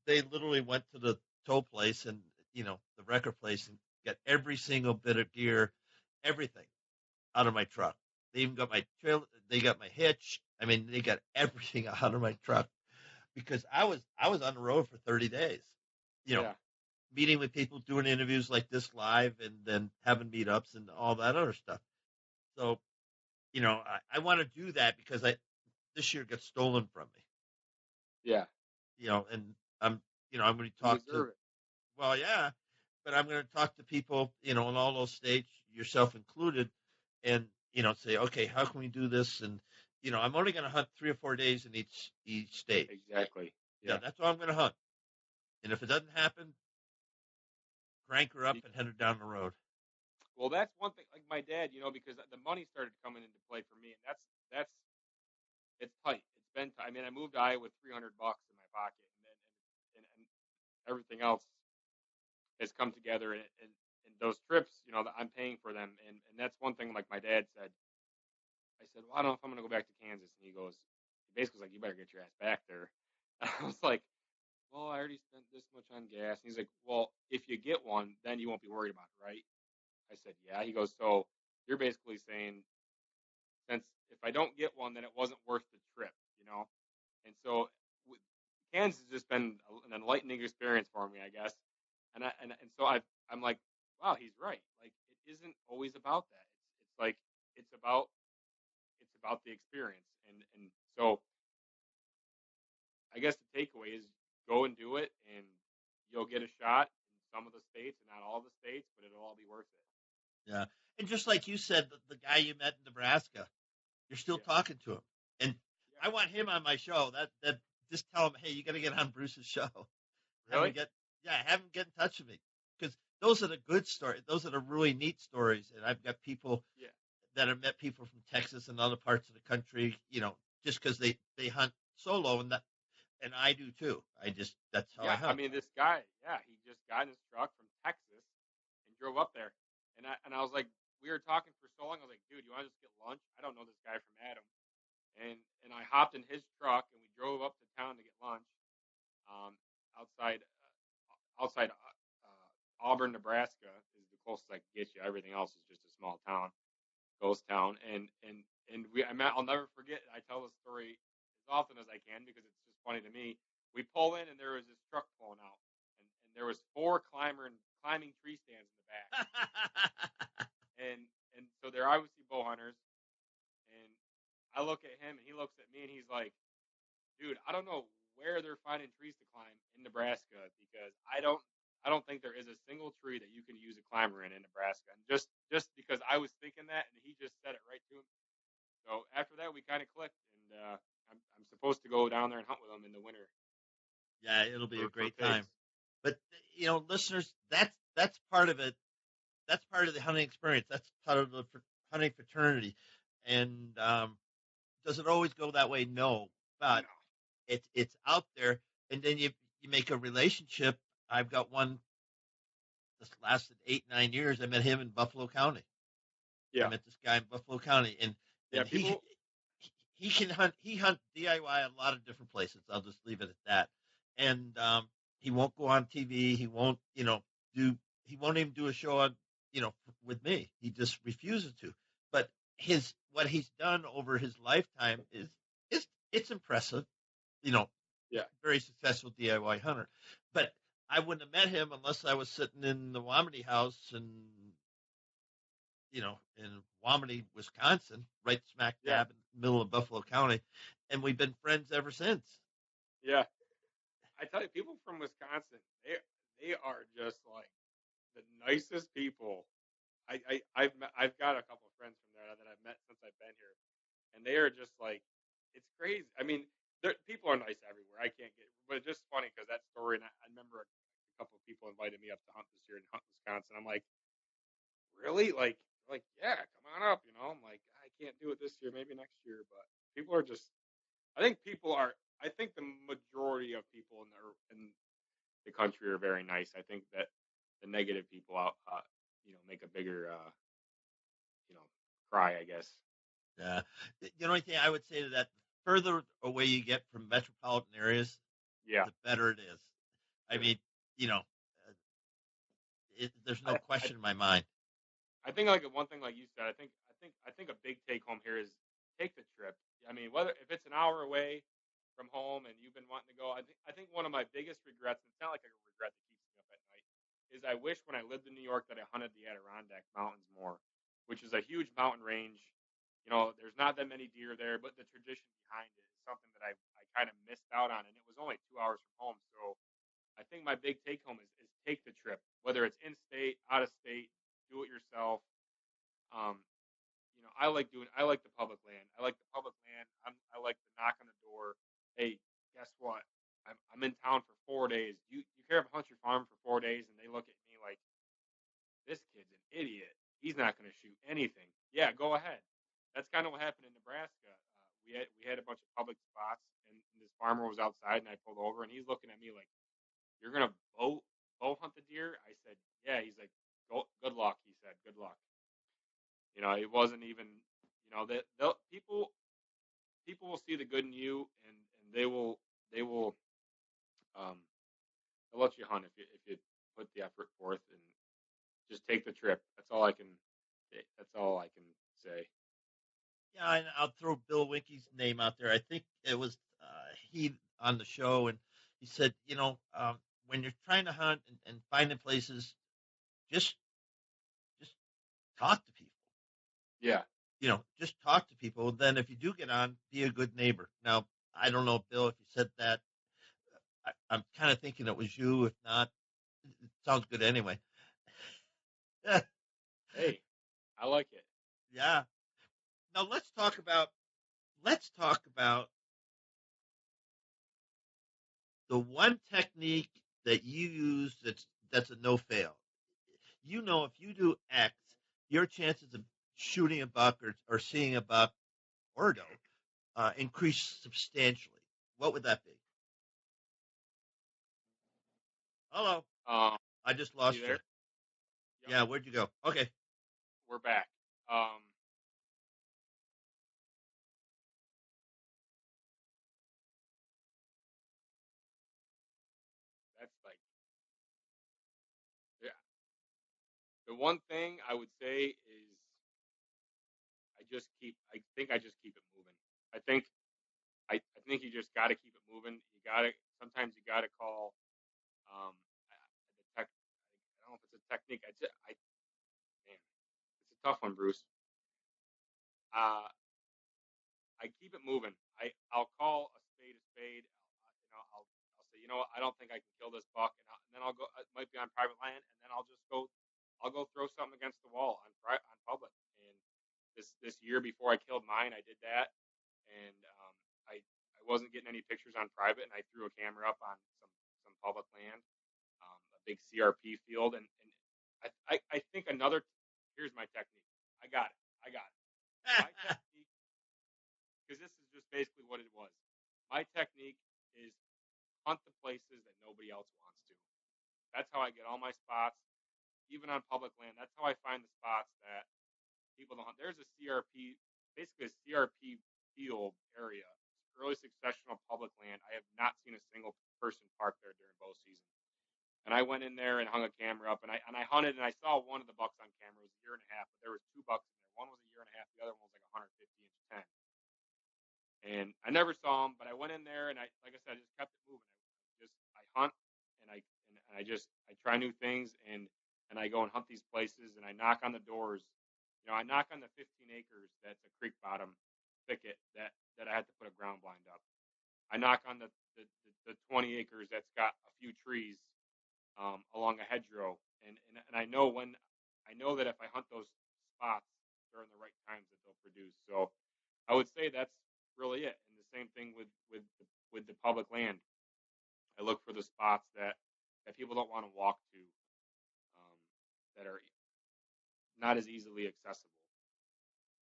They literally went to the tow place and the wrecker place and got every single bit of gear, everything out of my truck. They even got my trailer. They got my hitch. I mean, they got everything out of my truck because I was on the road for 30 days. Meeting with people, doing interviews like this live, and then having meetups and all that other stuff. So, I want to do that because this year got stolen from me. Yeah. And I'm going to talk to. Well, yeah, but I'm going to talk to people, in all those states, yourself included, and say, okay, how can we do this? And I'm only going to hunt 3 or 4 days in each state. Exactly. Yeah, that's all I'm going to hunt. And if it doesn't happen, crank her up and head her down the road. Well, that's one thing. Like my dad, because the money started coming into play for me, and that's it's tight. It's been tight. I mean, I moved to Iowa with $300 in my pocket, and everything else has come together. And those trips, that I'm paying for them, and that's one thing. Like my dad said, I said, well, I don't know if I'm going to go back to Kansas, and he basically was like, you better get your ass back there. And I was like, well, I already spent this much on gas. And he's like, well, if you get one, then you won't be worried about it, right? I said, yeah. He goes, so you're basically saying, since if I don't get one, then it wasn't worth the trip. And so Kansas has just been an enlightening experience for me, I guess. And so I'm like, wow, he's right. Like it isn't always about that. It's like it's about the experience. And so I guess the takeaway is go and do it, and you'll get a shot in some of the states and not all the states, but it'll all be worth it. Yeah. And just like you said, the guy you met in Nebraska, you're still talking to him. And I want him on my show. That just tell him, hey, you got to get on Bruce's show. Really? Have him get in touch with me, because those are the good stories. Those are the really neat stories. And I've got people that have met people from Texas and other parts of the country, just because they hunt solo, and I do too. That's how I hunt. I mean, this guy, he just got in his truck from Texas and drove up there. And I was like, we were talking for so long. I was like, dude, you want to just get lunch? I don't know this guy from Adam. And I hopped in his truck and we drove up to town to get lunch. Outside Auburn, Nebraska is the closest I could get you. Everything else is just a small town, ghost town. I'll never forget. I tell this story as often as I can because it's just funny to me. We pull in and there was this truck pulling out, and there was 4 climbing tree stands in the back, and so they're obviously bow hunters. And I look at him and he looks at me and he's like, dude, I don't know where they're finding trees to climb in Nebraska, because I don't think there is a single tree that you can use a climber in Nebraska. And just because I was thinking that, and he just said it right to him. So after that, we kind of clicked, and I'm supposed to go down there and hunt with him in the winter. Yeah, it'll be a great time. But listeners, that's part of it. That's part of the hunting experience. That's part of the hunting fraternity. And does it always go that way? No, but it's out there. And then you make a relationship. I've got one that's lasted 8-9 years. I met him in Buffalo County. Yeah, I met this guy in Buffalo County, and he can hunt. He hunts DIY a lot of different places. I'll just leave it at that. And he won't go on TV. He won't, he won't even do a show on, with me. He just refuses to. But what he's done over his lifetime it's impressive. Very successful DIY hunter. But I wouldn't have met him unless I was sitting in the Wamedy house in Wamedy, Wisconsin, right smack dab in the middle of Buffalo County, and we've been friends ever since. Yeah, I tell you, people from Wisconsin, they are just like the nicest people. I've got a couple of friends from there that I've met since I've been here, and they are just like, it's crazy. I mean, people are nice everywhere. I can't get, but it's just funny because that story. And I remember a couple of people invited me up to hunt this year in Wisconsin. I'm like, really? Like, yeah, come on up. I'm like, I can't do it this year. Maybe next year. But people are just. I think the majority of people in the country are very nice. I think that the negative people make a bigger, cry, I guess. Yeah. The only thing I would say to that, the further away you get from metropolitan areas, the better it is. I mean, there's no question in my mind. I think one thing like you said, I think a big take home here is take the trip. I mean, if it's an hour away from home and you've been wanting to go, I think one of my biggest regrets, and it's not like a regret that keeps me up at night, is I wish when I lived in New York that I hunted the Adirondack Mountains more, which is a huge mountain range. There's not that many deer there, but the tradition behind it is something that I kind of missed out on, and it was only 2 hours from home. So I think my big take home is take the trip, whether it's in state, out of state, do it yourself. I like the public land. I like the public land. I like to knock on the door. Hey, guess what? I'm in town for 4 days. You care if I hunt your farm for 4 days? And they look at me like, this kid's an idiot. he's not going to shoot anything. Yeah, go ahead. That's kind of what happened in Nebraska. We had a bunch of public spots, and this farmer was outside, and I pulled over, and he's looking at me like, "You're gonna bow hunt the deer?" I said, "Yeah." He's like, "Good luck." He said, "Good luck." It wasn't even, that people will see the good in you, and they will um they'll let you hunt if you put the effort forth and just take the trip. That's all I can say. Yeah, and I'll throw Bill Winke's name out there. I think it was he on the show, and he said, when you're trying to hunt and finding places, just talk to people. Yeah. Just talk to people. Then if you do get on, be a good neighbor. Now, I don't know, Bill, if you said that. I'm kind of thinking it was you. If not, it sounds good anyway. Hey, I like it. Yeah. Now let's talk about the one technique that you use that's a no fail. If you do X, your chances of shooting a buck or seeing a buck or doe increase substantially. What would that be? Hello, Um, I just lost you you. there? Yep, Yeah, where'd you go? Okay. we're back. That's like, yeah. The one thing I would say is I think I just keep it moving. I think I think you just got to keep it moving. Sometimes you got to call um the tech. I don't know if it's a technique. Man, it's a tough one, Bruce. Uh, I keep it moving. I'll call a spade a spade. I'll say, what, I don't think I can kill this buck, and then I'll go. It might be on private land, and then I'll just go. I'll go throw something against the wall on public. And this year before I killed mine, I did that, and I wasn't getting any pictures on private, and I threw a camera up on some public land, a big CRP field, and I think here's my technique. I got it. My technique, because this is just basically what it was. My technique is hunt the places that nobody else wants to. That's how I get all my spots, even on public land. That's how I find the spots that people don't hunt. There's a CRP, basically a CRP field area, early successional public land. I have not seen a single person park there during bow season. And I went in there and hung a camera up, and I hunted, and I saw one of the bucks on camera. It was a year and a half, but there was two bucks in there. One was a year and a half, the other one was like a 150-inch 10. And I never saw him, but I went in there, and like I said, I just kept it moving. I hunt, and I try new things, and I go and hunt these places, and I knock on the doors. I knock on the 15 acres that's a creek bottom thicket that I had to put a ground blind up. I knock on the 20 acres that's got a few trees along a hedgerow, and I know that if I hunt those spots during the right times that they'll produce. So I would say that's really it. And the same thing with the public land. I look for the spots that people don't want to walk to, that are not as easily accessible.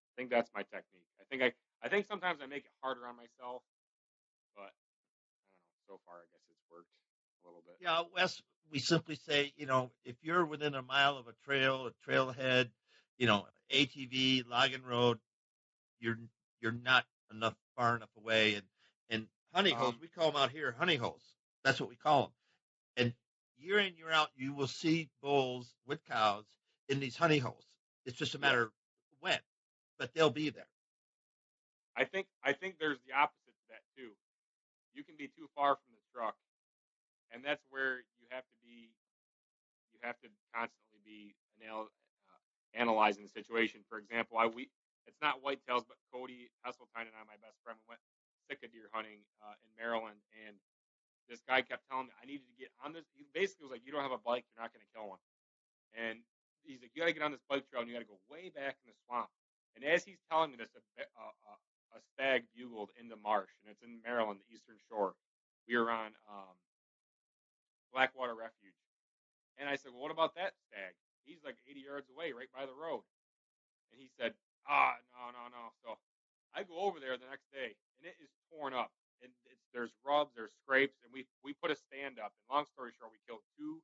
I think that's my technique. I think sometimes I make it harder on myself, but I don't know. So far, I guess it's worked a little bit. Yeah, Wes, we simply say, if you're within a mile of a trailhead, ATV, logging road, you're not far enough away. And honey holes, we call them out here honey holes. That's what we call them. And year in, year out, you will see bulls with cows in these honey holes. It's just a matter of when, but they'll be there. I think there's the opposite to that too. You can be too far from the truck, and that's where you have to be. You have to constantly be analyzing the situation. For example, it's not whitetails, but Cody Hesseltine and I, my best friend, we went sika deer hunting in Maryland, and this guy kept telling me I needed to get on this. He basically was like, "You don't have a bike, you're not going to kill one." And he's like, "You got to get on this bike trail, and you got to go way back in the swamp." And as he's telling me this, a stag bugled in the marsh, and it's in Maryland, the Eastern Shore. We were on Blackwater Refuge, and I said, "Well, what about that stag?" He's like 80 yards away, right by the road. And he said, no, no, no. So I go over there the next day, and it is torn up. And there's rubs, there's scrapes, and we put a stand up. And long story short, we killed two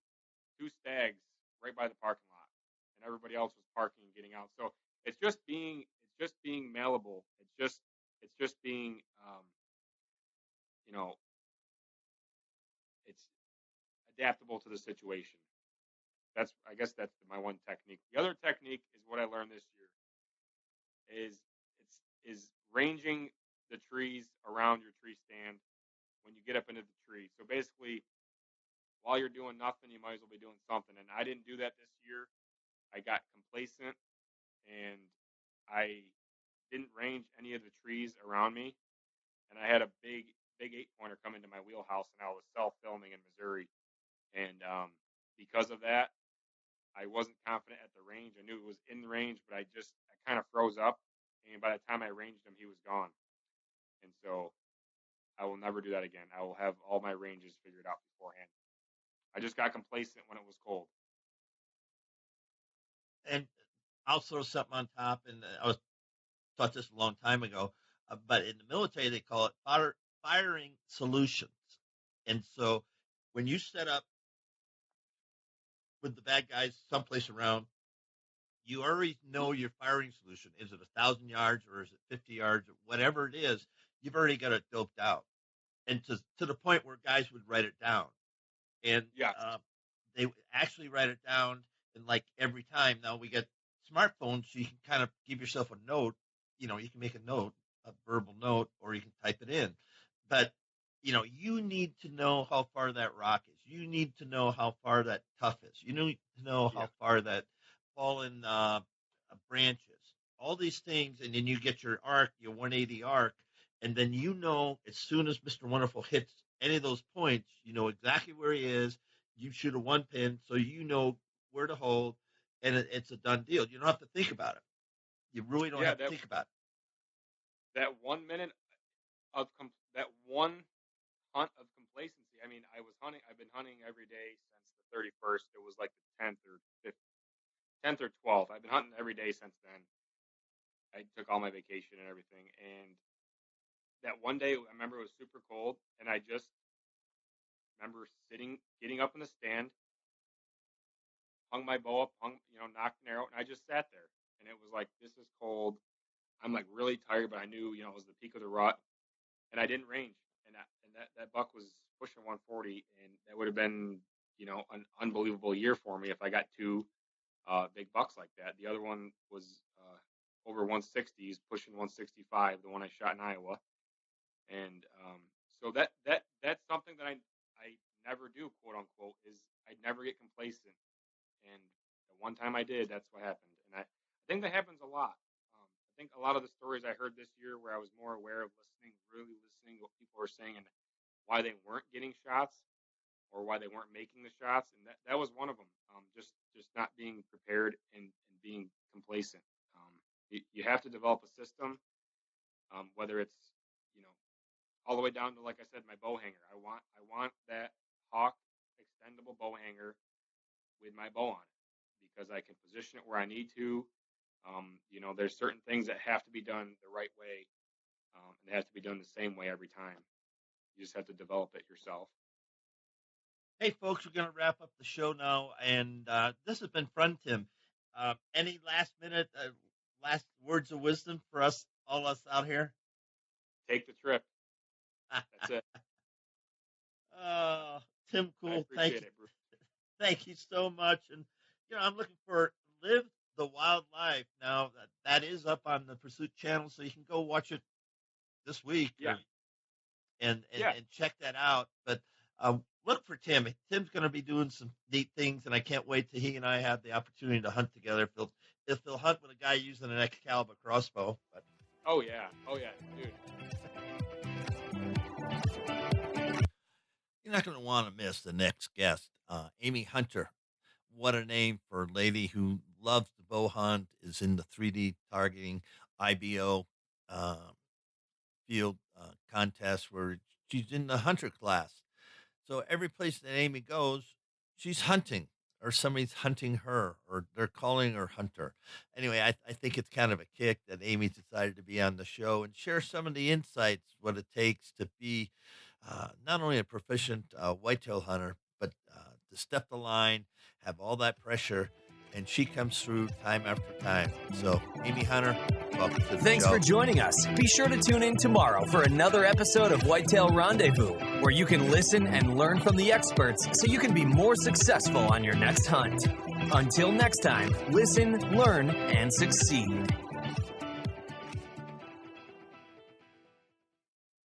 stags right by the parking lot, and everybody else was parking and getting out. So it's just being malleable. It's just being you know it's adaptable to the situation. I guess that's my one technique. The other technique is what I learned this year is ranging the trees around your tree stand when you get up into the tree. So basically, while you're doing nothing, you might as well be doing something. And I didn't do that this year. I got complacent and I didn't range any of the trees around me. And I had a big 8-pointer come into my wheelhouse, and I was self filming in Missouri. And because of that, I wasn't confident at the range. I knew it was in the range, but I kind of froze up. And by the time I ranged him, he was gone. And so I will never do that again. I will have all my ranges figured out beforehand. I just got complacent when it was cold. And I'll throw something on top, and I was taught this a long time ago, but in the military they call it firing solutions. And so when you set up with the bad guys someplace around, you already know your firing solution. Is it 1,000 yards or is it 50 yards or whatever it is? You've already got it doped out, and to the point where guys would write it down, and Yeah. they actually write it down. And like every time now we get smartphones, so you can kind of give yourself a note. You can make a note, a verbal note, or you can type it in. But you need to know how far that rock is. You need to know how far that tuff is. You need to know how far that fallen branches. All these things, and then you get your arc, your 180 arc, and then as soon as Mr. Wonderful hits any of those points, you know exactly where he is. You shoot a one pin, so you know where to hold, and it's a done deal. You don't have to think about it. You really don't have to think about it. That 1 minute of that one hunt of complacency. I mean, I've been hunting every day since the 31st. It was like the 10th or 12th. I've been hunting every day since then. I took all my vacation and everything. And that one day, I remember it was super cold, and I just remember getting up in the stand, hung my bow up, knocked an arrow, and I just sat there. And it was like, this is cold. I'm like really tired, but I knew, it was the peak of the rut, and I didn't range. And that buck was pushing 140, and that would have been, an unbelievable year for me if I got two big bucks like that. The other one was over 160s, pushing 165, the one I shot in Iowa. And so that's something that I never do, quote unquote, is I never get complacent. And the one time I did, that's what happened. And I think that happens a lot. I think a lot of the stories I heard this year where I was more aware of really listening to what people were saying and why they weren't getting shots or why they weren't making the shots. And that was one of them. Just not being prepared and being complacent. You have to develop a system, whether it's, all the way down to, like I said, my bow hanger. I want that Hawk extendable bow hanger with my bow on it because I can position it where I need to. There's certain things that have to be done the right way, and they have to be done the same way every time. You just have to develop it yourself. Hey, folks, we're going to wrap up the show now, and this has been fun, Tim. Any last words of wisdom for all us out here? Take the trip. That's it. Tim, cool. Thank you. Bruce. Thank you so much. And I'm looking for Live the Wild Life. Now that is up on the Pursuit channel, so you can go watch it this week. Yeah. And check that out. But look for Tim. Tim's going to be doing some neat things, and I can't wait till he and I have the opportunity to hunt together. If they'll hunt with a guy using an Excalibur crossbow. But oh yeah, dude. You're not going to want to miss the next guest, Amy Hunter. What a name for a lady who loves the bow hunt, is in the 3D targeting IBO field contest where she's in the hunter class. So every place that Amy goes, she's hunting. or somebody's hunting her, or they're calling her Hunter. Anyway, I think it's kind of a kick that Amy decided to be on the show and share some of the insights, what it takes to be not only a proficient whitetail hunter, but to step the line, have all that pressure, and she comes through time after time. So, Amy Hunter, welcome to the Thanks show. for joining us. Be sure to tune in tomorrow for another episode of Whitetail Rendezvous, where you can listen and learn from the experts so you can be more successful on your next hunt. Until next time, listen, learn, and succeed.